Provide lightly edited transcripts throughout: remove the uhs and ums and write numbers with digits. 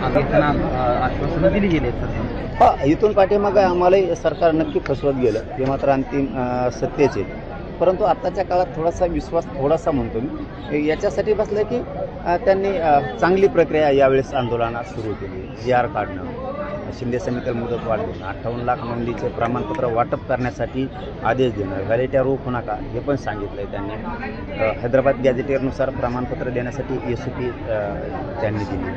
घेताना आश्वासनं दिली गेली आहेत सर. हा, इथून पाठीमागे आम्हालाही सरकार नक्की फसवत गेलं, हे मात्र अंतिम सत्यच आहे. परंतु आत्ताच्या काळात थोडासा म्हणतो मी याच्यासाठी बसलं की त्यांनी चांगली प्रक्रिया यावेळेस आंदोलनात सुरू केली. GR काढणं, शिंदे समितीला मुदत वाढ देणं, 58 लाख नोंदीचे प्रमाणपत्र वाटप करण्यासाठी आदेश देणं, व्हॅलिडिटी रोखू नका हे पण सांगितलं आहे त्यांनी. हैदराबाद गॅझेटियरनुसार प्रमाणपत्र देण्यासाठी SOP त्यांनी दिली,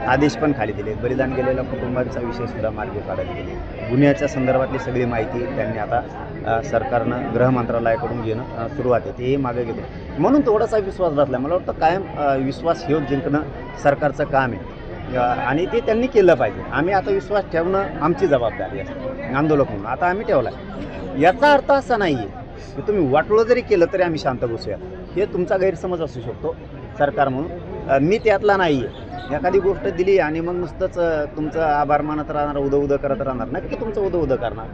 आदेश पण खाली दिले. बलिदान गेलेल्या कुटुंबांचा विषयसुद्धा मार्गी काढत गेले. गुन्ह्याच्या संदर्भातली सगळी माहिती त्यांनी आता सरकारनं गृह मंत्रालयाकडून घेणं सुरुवात आहे, तेही मागे घेतो. म्हणून थोडासा विश्वास बसला. मला वाटतं कायम विश्वास हे जिंकणं सरकारचं काम आहे आणि ते त्यांनी केलं पाहिजे. आम्ही आता विश्वास ठेवणं आमची जबाबदारी असते आंदोलक म्हणून. आता आम्ही ठेवला आहे. याचा अर्थ असा नाही आहे की तुम्ही वाटोळं जरी केलं तरी आम्ही शांत बसूया, हे तुमचा गैरसमज असू शकतो सरकार म्हणून. मी त्यातला नाही आहे. एखादी गोष्ट दिली आणि मग नुसतंच तुमचं आभार मानत राहणार, उदं करत राहणार. नक्की तुमचं उदं करणार,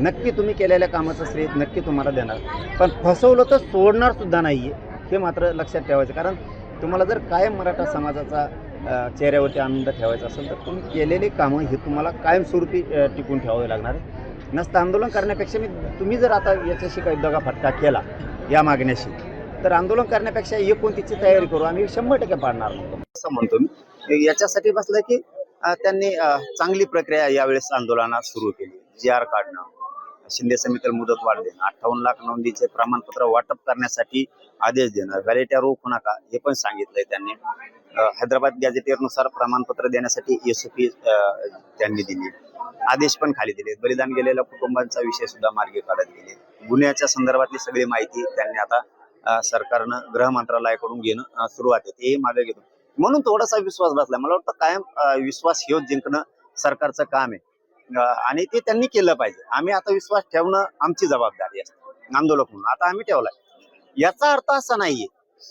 नक्की तुम्ही केलेल्या कामाचं श्रेय नक्की तुम्हाला देणार, पण फसवलं तर सोडणार सुद्धा नाही आहे, हे मात्र लक्षात ठेवायचं. कारण तुम्हाला जर कायम मराठा समाजाचा चेहऱ्यावरती आनंद ठेवायचा असेल तर तुम्ही केलेली कामं ही तुम्हाला कायमस्वरूपी टिकून ठेवावी लागणार आहे. नसतं आंदोलन करण्यापेक्षा तुम्ही जर आता याच्याशी काही दगाफटका केला या मागण्याशी, तर आंदोलन करण्यापेक्षा 29ची तयारी करू, आम्ही 100% पाडणार नव्हतो असं म्हणतो मी. याच्यासाठी बसलं की त्यांनी चांगली प्रक्रिया यावेळेस आंदोलनात सुरू केली. GR काढणं, शिंदे समितीला मुदत वाढ देणं, 58 लाख नोंदीचे प्रमाणपत्र वाटप करण्यासाठी आदेश देणं, व्हॅलिडिटी रोखू नका हे पण सांगितलंय त्यांनी. हैदराबाद गॅझेटियरनुसार प्रमाणपत्र देण्यासाठी SOP त्यांनी दिली, आदेश पण खाली दिले. बलिदान गेलेल्या कुटुंबांचा विषय सुद्धा मार्गी काढत गेले. गुन्ह्याच्या संदर्भातली सगळी माहिती त्यांनी आता सरकारनं गृह मंत्रालयाकडून घेणं सुरुवात आहे, तेही मागे घेतो. म्हणून थोडासा विश्वास बसला. मला वाटतं कायम विश्वास हे जिंकणं सरकारचं काम आहे आणि ते त्यांनी केलं पाहिजे. आम्ही आता विश्वास ठेवणं आमची जबाबदारी असते आंदोलक म्हणून. आता आम्ही ठेवलाय. याचा अर्थ असा नाहीये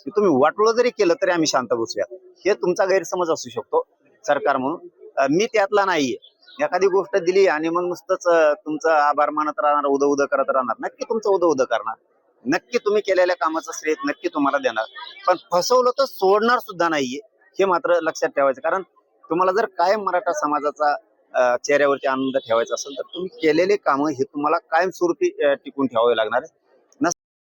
की तुम्ही वाटोळं जरी केलं तरी आम्ही शांत बसूया, हे तुमचा गैरसमज असू शकतो सरकार म्हणून. मी त्यातला नाहीये. एखादी गोष्ट दिली आणि मग नुसतंच तुमचं आभार मानत राहणार, उदं करत राहणार. नक्की तुमचं उदं करणार, नक्की तुम्ही केलेल्या कामाचं श्रेय नक्की तुम्हाला देणार, पण फसवलं तर सोडणार सुद्धा नाहीये, हे मात्र लक्षात ठेवायचं. कारण तुम्हाला जर कायम मराठा समाजाचा चेहऱ्यावरती आनंद ठेवायचा असेल तर तुम्ही केलेले कामं हे तुम्हाला कायमस्वरूपी टिकून ठेवावे लागणार आहे.